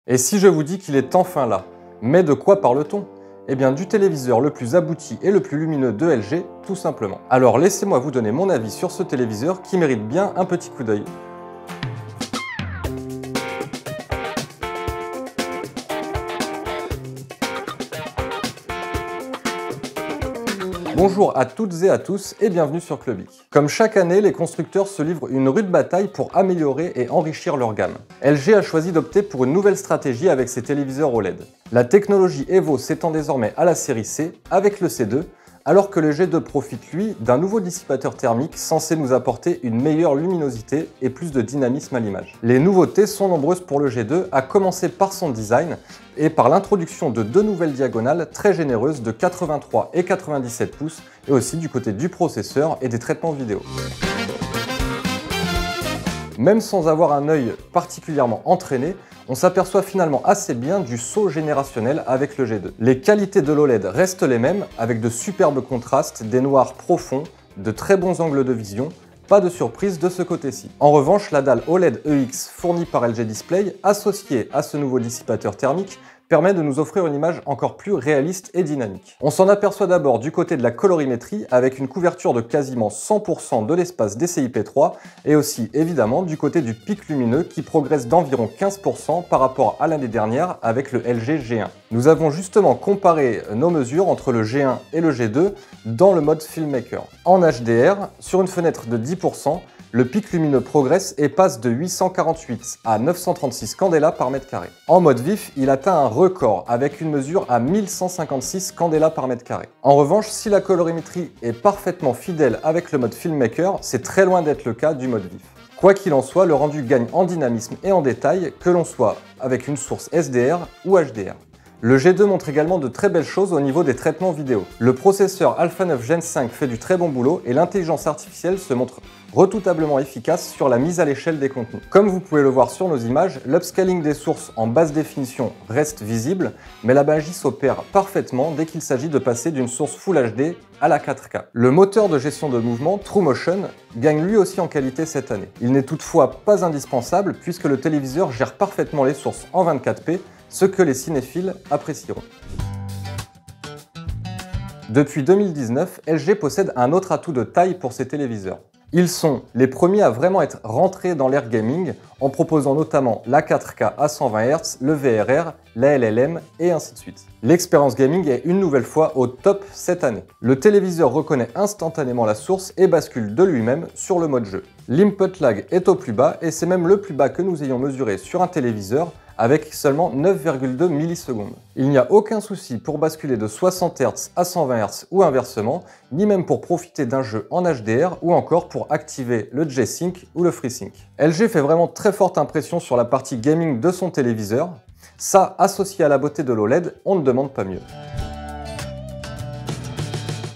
Et si je vous dis qu'il est enfin là? Mais de quoi parle-t-on? Eh bien du téléviseur le plus abouti et le plus lumineux de LG, tout simplement. Alors laissez-moi vous donner mon avis sur ce téléviseur qui mérite bien un petit coup d'œil. Bonjour à toutes et à tous et bienvenue sur Clubic. Comme chaque année, les constructeurs se livrent une rude bataille pour améliorer et enrichir leur gamme. LG a choisi d'opter pour une nouvelle stratégie avec ses téléviseurs OLED. La technologie Evo s'étend désormais à la série C avec le C2, alors que le G2 profite lui d'un nouveau dissipateur thermique censé nous apporter une meilleure luminosité et plus de dynamisme à l'image. Les nouveautés sont nombreuses pour le G2, à commencer par son design et par l'introduction de deux nouvelles diagonales très généreuses de 83 et 97 pouces et aussi du côté du processeur et des traitements vidéo. Même sans avoir un œil particulièrement entraîné, on s'aperçoit finalement assez bien du saut générationnel avec le G2. Les qualités de l'OLED restent les mêmes, avec de superbes contrastes, des noirs profonds, de très bons angles de vision, pas de surprise de ce côté-ci. En revanche, la dalle OLED EX fournie par LG Display, associée à ce nouveau dissipateur thermique, permet de nous offrir une image encore plus réaliste et dynamique. On s'en aperçoit d'abord du côté de la colorimétrie avec une couverture de quasiment 100% de l'espace DCI-P3 et aussi évidemment du côté du pic lumineux qui progresse d'environ 15% par rapport à l'année dernière avec le LG G1. Nous avons justement comparé nos mesures entre le G1 et le G2 dans le mode Filmmaker. En HDR, sur une fenêtre de 10%, le pic lumineux progresse et passe de 848 à 936 candela par mètre carré. En mode vif, il atteint un record avec une mesure à 1156 candela par mètre carré. En revanche, si la colorimétrie est parfaitement fidèle avec le mode Filmmaker, c'est très loin d'être le cas du mode vif. Quoi qu'il en soit, le rendu gagne en dynamisme et en détail, que l'on soit avec une source SDR ou HDR. Le G2 montre également de très belles choses au niveau des traitements vidéo. Le processeur Alpha 9 Gen 5 fait du très bon boulot et l'intelligence artificielle se montre redoutablement efficace sur la mise à l'échelle des contenus. Comme vous pouvez le voir sur nos images, l'upscaling des sources en basse définition reste visible, mais la magie s'opère parfaitement dès qu'il s'agit de passer d'une source Full HD à la 4K. Le moteur de gestion de mouvement, TrueMotion, gagne lui aussi en qualité cette année. Il n'est toutefois pas indispensable puisque le téléviseur gère parfaitement les sources en 24p, ce que les cinéphiles apprécieront. Depuis 2019, LG possède un autre atout de taille pour ses téléviseurs. Ils sont les premiers à vraiment être rentrés dans l'ère gaming en proposant notamment la 4K à 120 Hz, le VRR, la LLM et ainsi de suite. L'expérience gaming est une nouvelle fois au top cette année. Le téléviseur reconnaît instantanément la source et bascule de lui-même sur le mode jeu. L'input lag est au plus bas et c'est même le plus bas que nous ayons mesuré sur un téléviseur avec seulement 9,2 millisecondes. Il n'y a aucun souci pour basculer de 60 Hz à 120 Hz ou inversement, ni même pour profiter d'un jeu en HDR ou encore pour activer le G-Sync ou le FreeSync. LG fait vraiment très forte impression sur la partie gaming de son téléviseur. Ça, associé à la beauté de l'OLED, on ne demande pas mieux.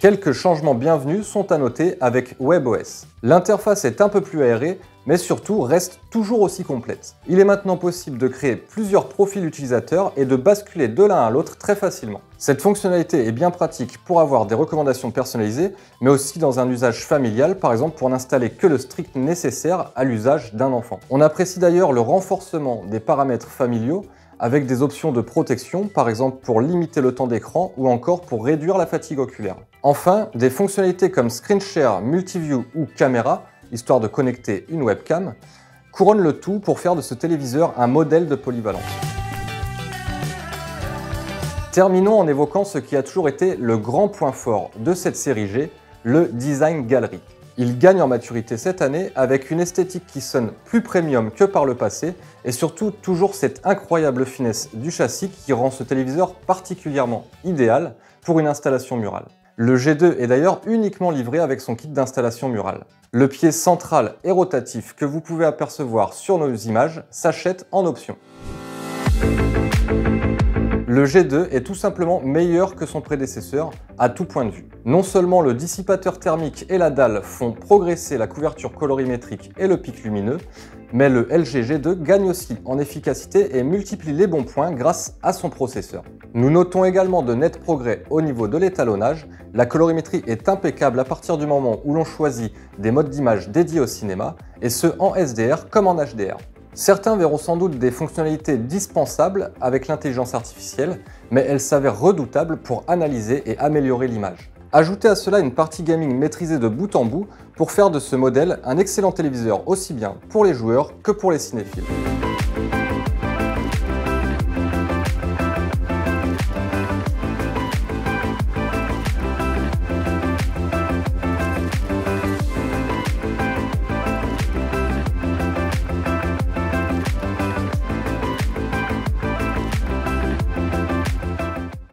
Quelques changements bienvenus sont à noter avec WebOS. L'interface est un peu plus aérée, mais surtout reste toujours aussi complète. Il est maintenant possible de créer plusieurs profils utilisateurs et de basculer de l'un à l'autre très facilement. Cette fonctionnalité est bien pratique pour avoir des recommandations personnalisées, mais aussi dans un usage familial, par exemple pour n'installer que le strict nécessaire à l'usage d'un enfant. On apprécie d'ailleurs le renforcement des paramètres familiaux, avec des options de protection, par exemple pour limiter le temps d'écran ou encore pour réduire la fatigue oculaire. Enfin, des fonctionnalités comme Screen Share, Multiview ou Caméra, histoire de connecter une webcam, couronnent le tout pour faire de ce téléviseur un modèle de polyvalence. Terminons en évoquant ce qui a toujours été le grand point fort de cette série G, le design galerie. Il gagne en maturité cette année avec une esthétique qui sonne plus premium que par le passé et surtout toujours cette incroyable finesse du châssis qui rend ce téléviseur particulièrement idéal pour une installation murale. Le G2 est d'ailleurs uniquement livré avec son kit d'installation murale. Le pied central et rotatif que vous pouvez apercevoir sur nos images s'achète en option. Le G2 est tout simplement meilleur que son prédécesseur à tout point de vue. Non seulement le dissipateur thermique et la dalle font progresser la couverture colorimétrique et le pic lumineux, mais le LG G2 gagne aussi en efficacité et multiplie les bons points grâce à son processeur. Nous notons également de nets progrès au niveau de l'étalonnage. La colorimétrie est impeccable à partir du moment où l'on choisit des modes d'image dédiés au cinéma, et ce en SDR comme en HDR. Certains verront sans doute des fonctionnalités dispensables avec l'intelligence artificielle, mais elles s'avèrent redoutables pour analyser et améliorer l'image. Ajoutez à cela une partie gaming maîtrisée de bout en bout pour faire de ce modèle un excellent téléviseur aussi bien pour les joueurs que pour les cinéphiles.